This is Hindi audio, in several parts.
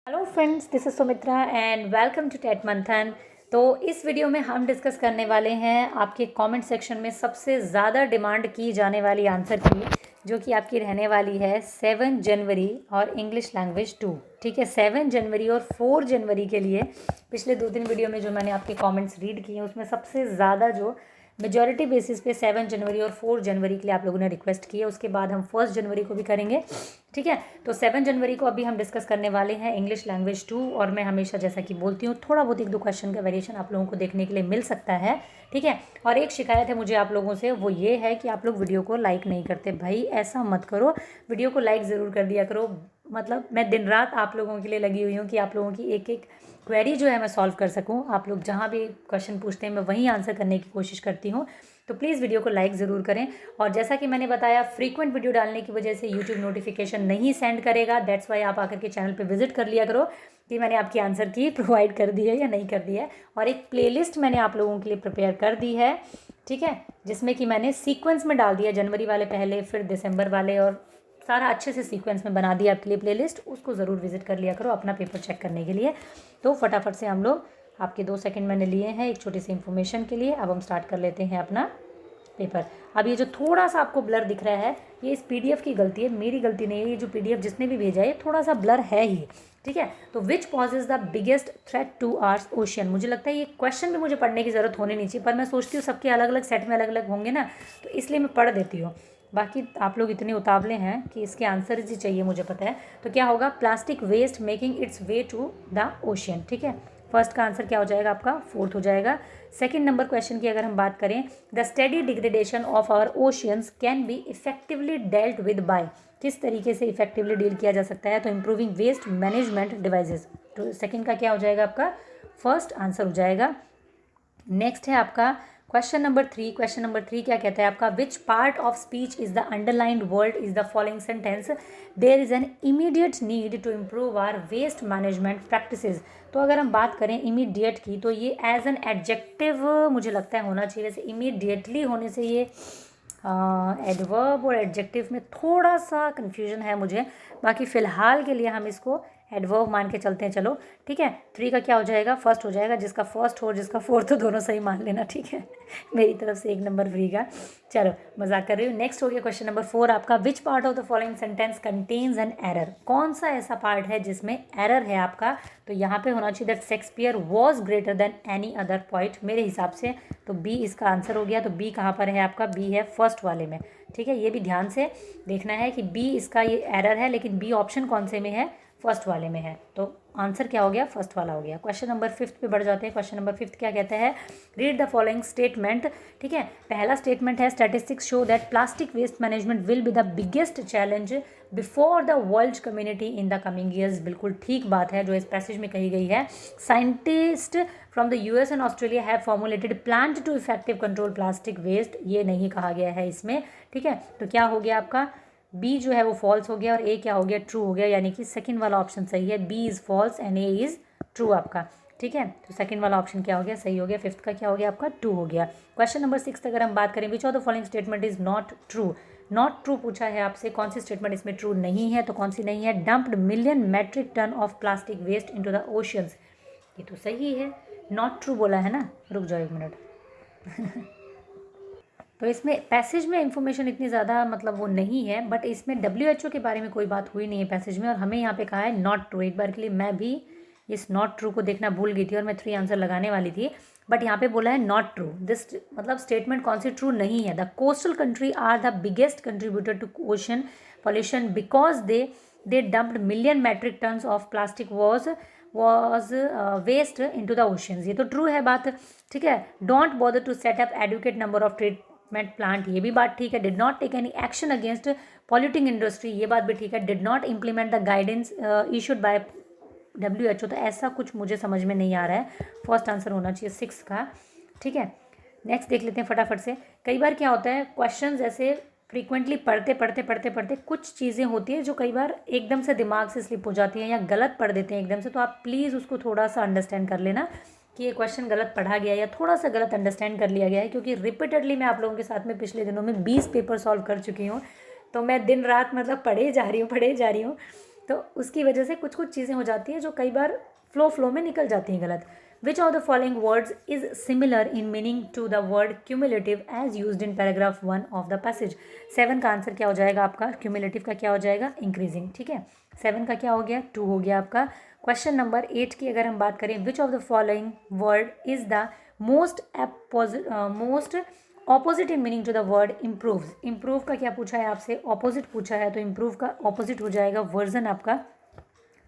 Hello friends, this is Sumitra and welcome to TET Manthan. तो इस वीडियो में हम डिस्कस करने वाले हैं आपके कमेंट सेक्शन में सबसे ज़्यादा डिमांड की जाने वाली आंसर की, जो कि आपकी रहने वाली है 7 जनवरी और इंग्लिश लैंग्वेज 2। ठीक है, 7 जनवरी और 4 जनवरी के लिए पिछले 2-3 वीडियो में जो मैंने आपके कमेंट्स रीड किए हैं उसमें सबसे ज़्यादा जो मेजॉरिटी बेसिस पे 7 जनवरी और 4 जनवरी के लिए आप लोगों ने रिक्वेस्ट की है। उसके बाद हम 1 जनवरी को भी करेंगे। ठीक है, तो 7 जनवरी को अभी हम डिस्कस करने वाले हैं इंग्लिश लैंग्वेज 2। और मैं हमेशा जैसा कि बोलती हूँ, थोड़ा बहुत 1-2 क्वेश्चन का वेरिएशन आप लोगों को देखने के लिए मिल सकता है। ठीक है, और एक शिकायत है मुझे आप लोगों से, वो ये है कि आप लोग वीडियो को लाइक नहीं करते। भाई ऐसा मत करो, वीडियो को लाइक ज़रूर कर दिया करो। मतलब मैं दिन रात आप लोगों के लिए लगी हुई हूँ कि आप लोगों की एक एक क्वेरी जो है मैं सॉल्व कर सकूँ। आप लोग जहाँ भी क्वेश्चन पूछते हैं मैं वहीं आंसर करने की कोशिश करती हूँ। तो प्लीज़ वीडियो को लाइक ज़रूर करें। और जैसा कि मैंने बताया, फ्रीक्वेंट वीडियो डालने की वजह से यूट्यूब नोटिफिकेशन नहीं सेंड करेगा। दैट्स वाई आप आकर के चैनल पे विजिट कर लिया करो कि मैंने आपकी आंसर की प्रोवाइड कर दी है या नहीं कर दी है। और एक प्लेलिस्ट मैंने आप लोगों के लिए प्रिपेयर कर दी है, ठीक है, जिसमें कि मैंने सीक्वेंस में डाल दिया, जनवरी वाले पहले, फिर दिसंबर वाले, और सारा अच्छे से सीक्वेंस में बना दिया आपके लिए प्लेलिस्ट। उसको ज़रूर विजिट कर लिया करो अपना पेपर चेक करने के लिए। तो फटाफट से हम लोग, आपके 2 सेकंड मैंने लिए हैं एक छोटी सी इन्फॉर्मेशन के लिए। अब हम स्टार्ट कर लेते हैं अपना पेपर। अब ये जो थोड़ा सा आपको ब्लर दिख रहा है, ये इस पीडीएफ की गलती है, मेरी गलती नहीं है। ये जो पीडीएफ जिसने भी भेजा है थोड़ा सा ब्लर है ही। ठीक है, तो which poses the biggest threat to ours ocean. मुझे लगता है ये क्वेश्चन भी मुझे पढ़ने की ज़रूरत होनी नहीं चाहिए, पर मैं सोचती हूँ सबके अलग अलग सेट में अलग अलग होंगे ना, तो इसलिए मैं पढ़ देती हूँ। बाकी आप लोग इतने उतावले हैं कि इसके आंसर ही चाहिए, मुझे पता है। तो क्या होगा, plastic waste making its way to the ocean. ठीक है, फर्स्ट का आंसर क्या हो जाएगा आपका, 4th हो जाएगा। सेकंड नंबर क्वेश्चन की अगर हम बात करें, the steady degradation of our oceans can be effectively dealt with by. किस तरीके से इफेक्टिवली डील किया जा सकता है, तो इम्प्रूविंग वेस्ट मैनेजमेंट डिवाइसेस। तो सेकंड का क्या हो जाएगा आपका, फर्स्ट आंसर हो जाएगा। नेक्स्ट है आपका क्वेश्चन नंबर 3। क्वेश्चन नंबर 3 क्या कहता है आपका, which part of speech is the underlined word is the following sentence, there is an immediate need to improve our waste management practices. तो अगर हम बात करें इमीडिएट की, तो ये एज एन एडजेक्टिव मुझे लगता है होना चाहिए। वैसे इमीडिएटली होने से ये एडवर्ब और एडजेक्टिव में थोड़ा सा कन्फ्यूजन है मुझे। बाकी फ़िलहाल के लिए हम इसको एडवर्ब मान के चलते हैं, चलो ठीक है। 3 का क्या हो जाएगा, फर्स्ट हो जाएगा। जिसका फर्स्ट हो जिसका फोर्थ हो, दोनों सही मान लेना, ठीक है। मेरी तरफ से 1 नंबर फ्री का। चलो मजाक कर रही हूँ। नेक्स्ट हो गया क्वेश्चन नंबर 4 आपका, which part of the following sentence contains an error. कौन सा ऐसा पार्ट है जिसमें एरर है आपका, तो यहाँ पे होना चाहिए that Shakespeare was greater than any other point, मेरे हिसाब से। तो बी इसका आंसर हो गया। तो बी कहाँ पर है आपका, बी है फर्स्ट वाले में। ठीक है, ये भी ध्यान से देखना है कि बी इसका ये एरर है, लेकिन बी ऑप्शन कौन से में है, फर्स्ट वाले में है। तो आंसर क्या हो गया, फर्स्ट वाला हो गया। क्वेश्चन नंबर 5 पे बढ़ जाते हैं। क्वेश्चन नंबर 5 क्या कहता है, रीड द फॉलोइंग स्टेटमेंट। ठीक है, पहला स्टेटमेंट है, statistics show that plastic waste management will be the biggest challenge before the world community in the coming years. बिल्कुल ठीक बात है जो इस पैसेज में कही गई है। Scientist from the US and Australia have formulated plan to effective control plastic waste, ये नहीं कहा गया है इसमें। ठीक है, तो क्या हो गया आपका, बी जो है वो फॉल्स हो गया और ए क्या हो गया, ट्रू हो गया। यानी कि सेकंड वाला ऑप्शन सही है, B is false and A is true आपका। ठीक है, तो सेकंड वाला ऑप्शन क्या हो गया, सही हो गया। 5th का क्या हो गया आपका, 2 हो गया। क्वेश्चन नंबर 6 अगर हम बात करें, which of the following statement is not true. Not true पूछा है आपसे, कौन सी स्टेटमेंट इसमें ट्रू नहीं है, तो कौन सी नहीं है, dumped million metric ton of plastic waste into the oceans. ये तो सही है, नॉट ट्रू बोला है ना। रुक जाओ 1 मिनट। तो इसमें पैसेज में इंफॉर्मेशन इतनी ज़्यादा मतलब वो नहीं है, बट इसमें WHO के बारे में कोई बात हुई नहीं है पैसेज में, और हमें यहाँ पे कहा है नॉट ट्रू। एक बार के लिए मैं भी इस नॉट ट्रू को देखना भूल गई थी और मैं 3 आंसर लगाने वाली थी, बट यहाँ पे बोला है नॉट ट्रू। दिस मतलब स्टेटमेंट कौन सी ट्रू नहीं है, the coastal country are the biggest contributor to ocean pollution because they dumped million metric tons of plastic was waste into the oceans. ये तो ट्रू है बात, ठीक है। Don't bother to set up adequate number of treatment plant, ये भी बात ठीक है। Did not take any action against polluting industry, ये बात भी ठीक है। Did not implement the guidance issued by WHO, तो ऐसा कुछ मुझे समझ में नहीं आ रहा है। फर्स्ट आंसर होना चाहिए 6 का, ठीक है। नेक्स्ट देख लेते हैं फटाफट से। कई बार क्या होता है, क्वेश्चंस ऐसे फ्रीक्वेंटली पढ़ते कुछ चीज़ें होती है जो कई बार एकदम से दिमाग से स्लिप हो जाती हैं या गलत पढ़ देते हैं एकदम से, तो आप प्लीज़ उसको थोड़ा सा अंडरस्टैंड कर लेना कि ये क्वेश्चन गलत पढ़ा गया या थोड़ा सा गलत अंडरस्टैंड कर लिया गया है, क्योंकि रिपीटेडली मैं आप लोगों के साथ में पिछले दिनों में 20 पेपर सॉल्व कर चुकी हूँ। तो मैं दिन रात मतलब पढ़े जा रही हूँ। तो उसकी वजह से कुछ कुछ चीज़ें हो जाती हैं जो कई बार फ्लो में निकल जाती हैं गलत। Which of the following words is similar in meaning to the word cumulative as used in paragraph 1 of the passage. 7 का आंसर क्या हो जाएगा आपका, क्यूमुलेटिव का क्या हो जाएगा, इंक्रीजिंग। ठीक है, 7 का क्या हो गया, 2 हो गया आपका। क्वेश्चन नंबर 8 की अगर हम बात करें, which of the following word is the most opposite in meaning to the word improve. Improve का क्या पूछा है आपसे, ऑपोजिट पूछा है, तो इम्प्रूव का ऑपोजिट हो जाएगा वर्जन आपका।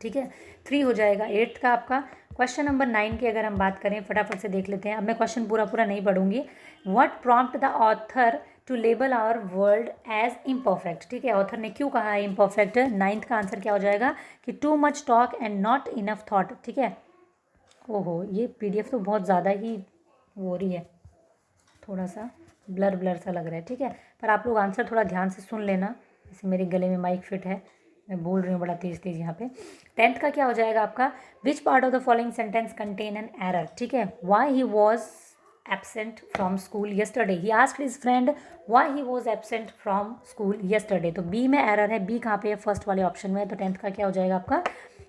ठीक है, 3 हो जाएगा 8 का आपका। क्वेश्चन नंबर 9 की अगर हम बात करें, फटाफट से देख लेते हैं। अब मैं क्वेश्चन पूरा नहीं पढ़ूंगी। What prompt the author to label our world as imperfect. ठीक है, ऑथर ने क्यों कहा है इम्परफेक्ट। 9th का आंसर क्या हो जाएगा कि too much talk and not enough thought. ठीक है, ओहो ये PDF तो बहुत ज़्यादा ही हो रही है, थोड़ा सा ब्लर सा लग रहा है। ठीक है, पर आप लोग आंसर थोड़ा ध्यान से सुन लेना, जैसे मेरे गले में माइक फिट है, मैं बोल रही हूँ बड़ा तेज़ यहाँ पे। 10th का क्या हो जाएगा आपका, which part of the following sentence contain an error. ठीक है, why he was absent from school yesterday, he asked his friend why he was absent from school yesterday. तो बी में एरर है, बी कहाँ पे है, फर्स्ट वाले ऑप्शन में है, तो 10th का क्या हो जाएगा आपका,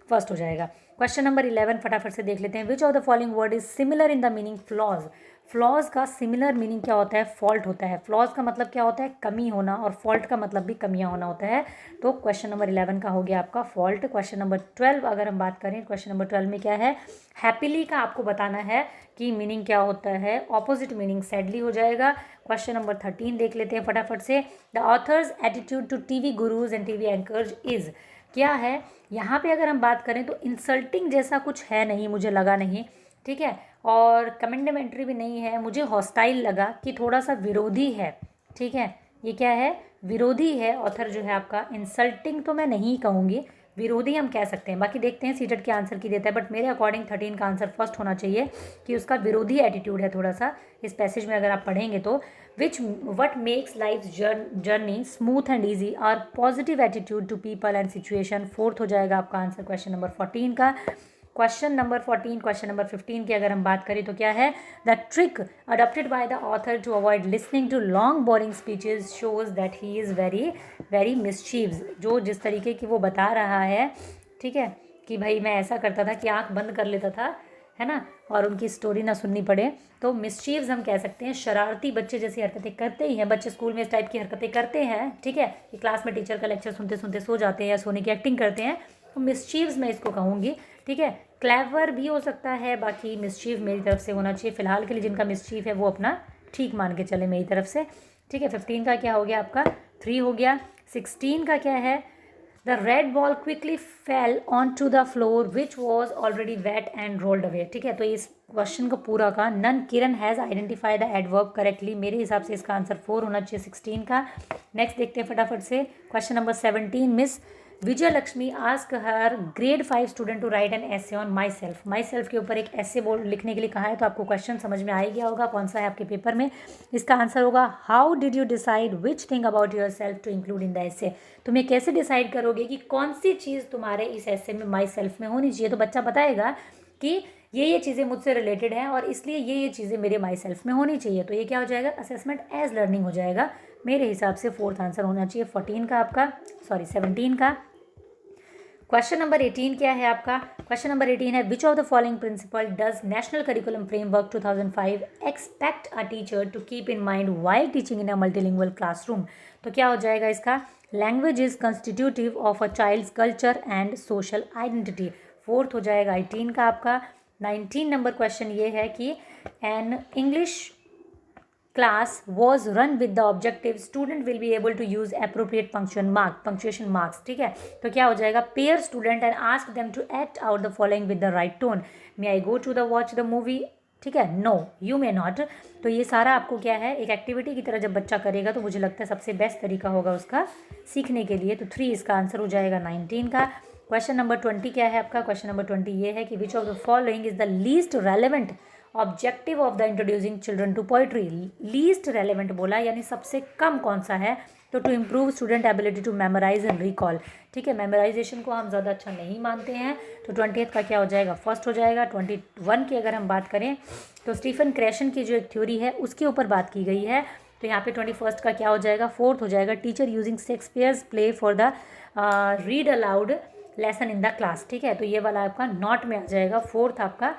फर्स्ट हो जाएगा। क्वेश्चन नंबर 11 फटाफट से देख लेते हैं। विच of the following word is similar in the meaning flaws. Flaws का सिमिलर मीनिंग क्या होता है, फॉल्ट होता है। फ्लॉज का मतलब क्या होता है, कमी होना, और फॉल्ट का मतलब भी कमियां होना होता है। तो क्वेश्चन नंबर 11 का हो गया आपका फॉल्ट। क्वेश्चन नंबर 12 अगर हम बात करें, क्वेश्चन नंबर 12 में क्या है, हैप्पीली का आपको बताना है कि मीनिंग क्या होता है, ऑपोजिट मीनिंग सैडली हो जाएगा। क्वेश्चन नंबर 13 देख लेते हैं फटाफट से। The author's attitude to TV gurus and TV anchors is, क्या है यहाँ पे अगर हम बात करें तो इंसल्टिंग जैसा कुछ है नहीं, मुझे लगा नहीं। ठीक है, और कमेंडेमेंट्री भी नहीं है, मुझे हॉस्टाइल लगा कि थोड़ा सा विरोधी है। ठीक है, ये क्या है, विरोधी है ऑथर जो है आपका। इंसल्टिंग तो मैं नहीं कहूँगी, विरोधी हम कह सकते हैं। बाकी देखते हैं सीटेट के आंसर की देता है, बट मेरे अकॉर्डिंग 13 का आंसर फर्स्ट होना चाहिए कि उसका विरोधी एटीट्यूड है थोड़ा सा इस पैसेज में अगर आप पढ़ेंगे तो। what makes life's journey smooth and easy are positive attitude to people and situation। Fourth हो जाएगा आपका आंसर क्वेश्चन नंबर 14 का। क्वेश्चन नंबर 14, क्वेश्चन नंबर 15 की अगर हम बात करें तो क्या है, the trick adopted by the author to avoid listening to long boring speeches shows that he is very mischievous. जो जिस तरीके की वो बता रहा है, ठीक है, कि भाई मैं ऐसा करता था कि आंख बंद कर लेता था, है ना, और उनकी स्टोरी ना सुननी पड़े। तो मिस्चीव्स हम कह सकते हैं, शरारती बच्चे जैसी हरकतें करते ही हैं। बच्चे स्कूल में इस टाइप की हरकतें करते हैं, ठीक है, कि क्लास में टीचर का लेक्चर सुनते सुनते सो जाते हैं या सोने की एक्टिंग करते हैं, तो मिस्चीव्स मैं इसको कहूँगी। ठीक है, क्लेवर भी हो सकता है, बाकी मिस्चीव मेरी तरफ से होना चाहिए फिलहाल के लिए। जिनका मिस्चीव है वो अपना ठीक मान के चले मेरी तरफ से। ठीक है, 15 का क्या हो गया आपका, 3 हो गया। 16 का क्या है, the red ball quickly fell on to the floor which was already wet and rolled away. ठीक है, तो इस क्वेश्चन का पूरा का नन Kiran has identify the adverb correctly, मेरे हिसाब से इसका आंसर 4 होना चाहिए 16 का। नेक्स्ट देखते हैं फटाफट से question number 17। Miss Vijay Lakshmi ask her grade 5 student to write an essay on my self. My self के ऊपर एक ऐसे बोर्ड लिखने के लिए कहा है, तो आपको क्वेश्चन समझ में आ ही गया होगा कौन सा है आपके पेपर में। इसका आंसर होगा how did you decide which thing about yourself to include in the essay. तुम्हें कैसे डिसाइड करोगे कि कौन सी चीज़ तुम्हारे इस एसे में माई सेल्फ में होनी चाहिए। तो बच्चा बताएगा कि ये चीज़ें मुझसे रिलेटेड हैं और इसलिए ये चीज़ें मेरे माई सेल्फ में होनी चाहिए। तो ये क्या हो जाएगा, असेसमेंट एज लर्निंग हो जाएगा। मेरे हिसाब से फोर्थ आंसर होना चाहिए 14 का आपका, 17 का। क्वेश्चन नंबर 18 क्या है आपका, क्वेश्चन नंबर 18 है which of the following principle does national curriculum framework 2005 expect a teacher to keep in mind while teaching in a multilingual classroom. तो क्या हो जाएगा इसका, language is constitutive of a child's culture and social identity. Fourth हो जाएगा 18 का आपका। 19 नंबर क्वेश्चन ये है कि an English class was run with the objective student will be able to use appropriate punctuation marks। ठीक है, तो क्या हो जाएगा, pair student and ask them to act out the following with the right tone। may I go to the watch the movie। ठीक है, नो यू मे नॉट। तो ये सारा आपको क्या है, एक एक्टिविटी की तरह जब बच्चा करेगा तो मुझे लगता है सबसे बेस्ट तरीका होगा उसका सीखने के लिए। तो 3 इसका आंसर हो जाएगा 19 का। क्वेश्चन नंबर 20 क्या है आपका, क्वेश्चन नंबर 20 ये है कि which of the following is the least relevant objective of the introducing children to poetry. Least relevant बोला यानी सबसे कम कौन सा है, तो to improve student ability to memorize and recall. ठीक है, मेमोराइजेशन को हम ज़्यादा अच्छा नहीं मानते हैं, तो 20th का क्या हो जाएगा, फर्स्ट हो जाएगा। 21 की अगर हम बात करें तो स्टीफन क्रैशन की जो एक थ्योरी है उसके ऊपर बात की गई है, तो यहाँ पे 21st का क्या हो जाएगा, फोर्थ हो जाएगा। Teacher using Shakespeare's play for the read aloud lesson in the class, ठीक है। तो ये वाला आपका नॉट में आ जाएगा। फोर्थ आपका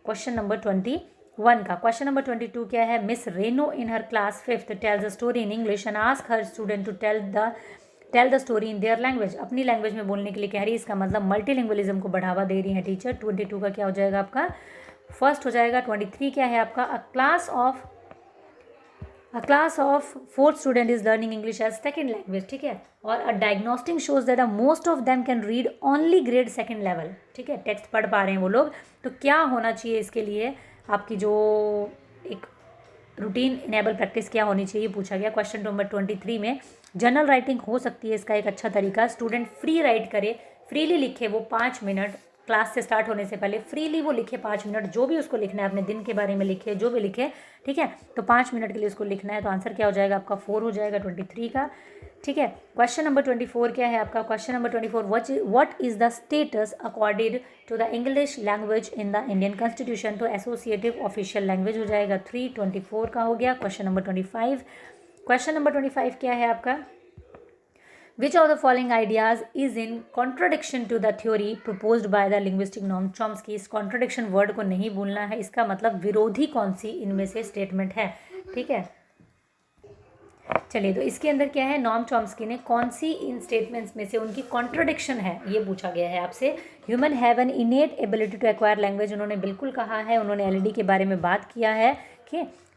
क्वेश्चन नंबर 21 का। क्वेश्चन नंबर 22 क्या है? Miss Reno in her class 5th tells the story in English and ask her student to tell the story in their language. अपनी लैंग्वेज में बोलने के लिए कह रही है, इसका मतलब मल्टीलिंगुअलिज्म को बढ़ावा दे रही है टीचर। 22 का क्या हो जाएगा आपका? फर्स्ट हो जाएगा। 23 क्या है आपका? A class of 4th student is learning English as second language, ठीक है। और a diagnostic shows that most of them can read only grade 2nd level, ठीक है। टेक्स्ट पढ़ पा रहे हैं वो लोग। तो क्या होना चाहिए इसके लिए? आपकी जो एक रूटीन इनेबल प्रैक्टिस क्या होनी चाहिए पूछा गया क्वेश्चन नंबर 23 में। जनरल राइटिंग हो सकती है इसका एक अच्छा तरीका। स्टूडेंट फ्री राइट करे, फ्रीली लिखे वो 5 मिनट क्लास से स्टार्ट होने से पहले फ्रीली वो लिखे 5 मिनट, जो भी उसको लिखना है, अपने दिन के बारे में लिखे, जो भी लिखे, ठीक है। तो 5 मिनट के लिए उसको लिखना है। तो आंसर क्या हो जाएगा आपका? 4 हो जाएगा 23 का, ठीक है। क्वेश्चन नंबर 24 क्या है आपका? Question number 24, what is the status according to the English language in the Indian constitution? तो एसोसिएटिव ऑफिशियल लैंग्वेज हो जाएगा 3। 24 का हो गया। Question number 25। क्वेश्चन नंबर 25 क्या है आपका? Which of the following ideas is in contradiction to the theory proposed by the linguistic Noam Chomsky? इस contradiction word को नहीं भूलना है, इसका मतलब विरोधी कौन सी इनमें से स्टेटमेंट है, ठीक है। चलिए, तो इसके अंदर क्या है? नॉम चॉम्स्की ने कौन सी इन स्टेटमेंट्स में से उनकी कॉन्ट्रडिक्शन है ये पूछा गया है आपसे। Human have an innate ability to acquire language, उन्होंने बिल्कुल कहा है। उन्होंने एलईडी के बारे में बात किया है,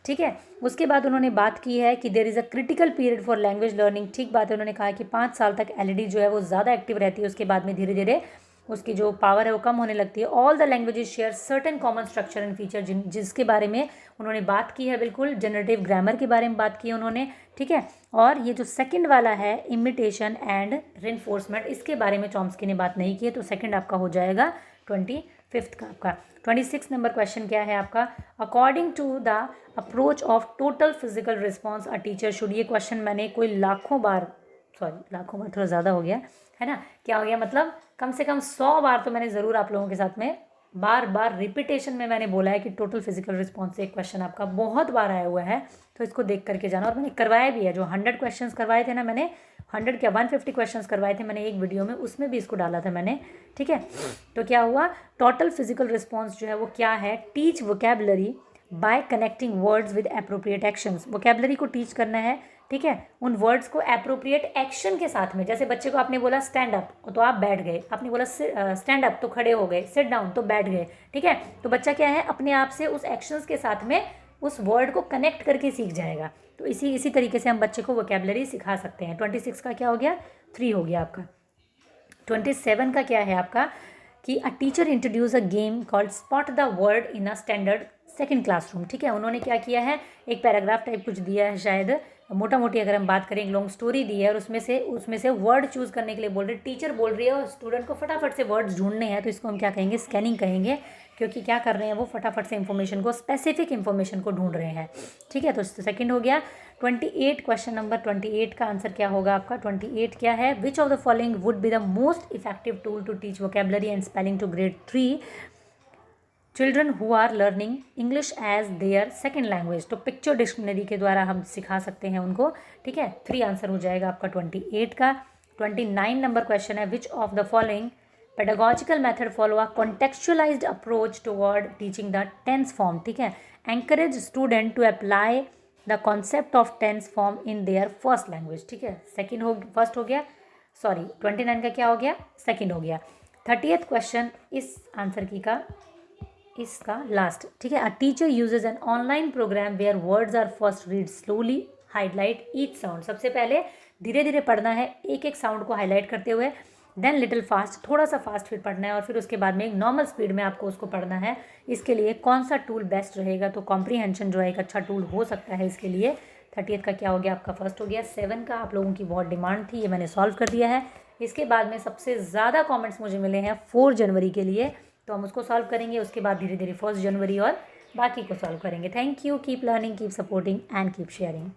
ठीक है। उसके बाद उन्होंने बात की है कि there is a critical period for language learning, ठीक बात है। उन्होंने कहा कि 5 साल तक एलईडी जो है वो ज़्यादा एक्टिव रहती है, उसके बाद में धीरे धीरे उसकी जो पावर है वो कम होने लगती है। All the languages share certain common structure and feature, जिसके बारे में उन्होंने बात की है, बिल्कुल जनरेटिव ग्रामर के बारे में बात की है उन्होंने, ठीक है। और ये जो सेकंड वाला है इमिटेशन एंड रेनफोर्समेंट, इसके बारे में चॉम्स्की ने बात नहीं की है। तो सेकंड आपका हो जाएगा 25 का आपका। 26 नंबर क्वेश्चन क्या है आपका? According to the approach of total physical response a teacher should, ये क्वेश्चन मैंने कोई लाखों बार थोड़ा ज़्यादा हो गया है ना, क्या हो गया मतलब कम से कम 100 बार तो मैंने ज़रूर आप लोगों के साथ में बार बार रिपीटेशन में मैंने बोला है कि टोटल फिजिकल रिस्पॉन्स से एक क्वेश्चन आपका बहुत बार आया हुआ है। तो इसको देख करके जाना, और मैंने करवाया भी है। जो 100 क्वेश्चन करवाए थे ना मैंने, 100 क्या 150 क्वेश्चन करवाए थे मैंने एक वीडियो में, उसमें भी इसको डाला था मैंने, ठीक है। तो क्या हुआ? टोटल फिजिकल रिस्पॉन्स जो है वो क्या है? Teach vocabulary bye connecting words with appropriate actions. Vocabulary को टीच करना है, ठीक है, उन वर्ड्स को एप्रोप्रिएट एक्शन के साथ में। जैसे बच्चे को आपने बोला स्टैंड अप तो आप बैठ गए, आपने बोला स्टैंड अप तो खड़े हो गए, सिट डाउन तो बैठ गए, ठीक है। तो बच्चा क्या है, अपने आप से उस एक्शंस के साथ में उस वर्ड को कनेक्ट करके सीख जाएगा। तो इसी तरीके से हम बच्चे को वोकेबलरी सिखा सकते हैं। 26 का क्या हो गया? 3 हो गया आपका। 27 का क्या है आपका? कि a teacher introduce a game called spot the word in a standard 2nd classroom, ठीक है। उन्होंने क्या किया है? एक पैराग्राफ टाइप कुछ दिया है, शायद मोटा मोटी अगर हम बात करें, एक लॉन्ग स्टोरी दी है, और उसमें से वर्ड चूज़ करने के लिए बोल रहे, टीचर बोल रही है और स्टूडेंट को फटाफट से वर्ड्स ढूंढने हैं। तो इसको हम क्या कहेंगे? स्कैनिंग कहेंगे, क्योंकि क्या कर रहे हैं वो फटाफट से इंफॉर्मेशन को, स्पेसिफिक इंफॉर्मेशन को ढूंढ रहे हैं, ठीक है। तो सेकंड हो गया। 28 क्वेश्चन नंबर 28 का आंसर क्या होगा आपका? 28 क्या है? Which of the following would be the most effective tool to teach vocabulary and spelling to grade 3 children who are learning English as their 2nd language? तो पिक्चर डिक्शनरी के द्वारा हम सिखा सकते हैं उनको, ठीक है। 3 आंसर हो जाएगा आपका 28 का। 29 नंबर क्वेश्चन है, which of the following pedagogical method follow a contextualized approach toward teaching the tense form, ठीक है। Encourage student to apply the concept of tense form in their 1st language, ठीक है। फर्स्ट हो गया, सॉरी 29 का क्या हो गया? 2nd हो गया। 30th क्वेश्चन इस आंसर की का इसका लास्ट, ठीक है। A teacher uses an online program where words are first read slowly highlight each sound. सबसे पहले धीरे धीरे पढ़ना है, एक एक साउंड को हाईलाइट करते हुए, देन लिटिल फास्ट, थोड़ा सा फास्ट फिर पढ़ना है, और फिर उसके बाद में एक नॉर्मल स्पीड में आपको उसको पढ़ना है। इसके लिए कौन सा टूल बेस्ट रहेगा? तो कॉम्प्रीहेंशन जो है एक अच्छा टूल हो सकता है इसके लिए। 30th का क्या हो गया आपका? फर्स्ट हो गया। 7 का आप लोगों की बहुत डिमांड थी, ये मैंने सॉल्व कर दिया है। इसके बाद में सबसे ज़्यादा कॉमेंट्स मुझे मिले हैं 4 जनवरी के लिए, तो हम उसको सॉल्व करेंगे। उसके बाद धीरे धीरे 1 जनवरी और बाकी को सॉल्व करेंगे। Thank you, keep learning, keep supporting and keep sharing.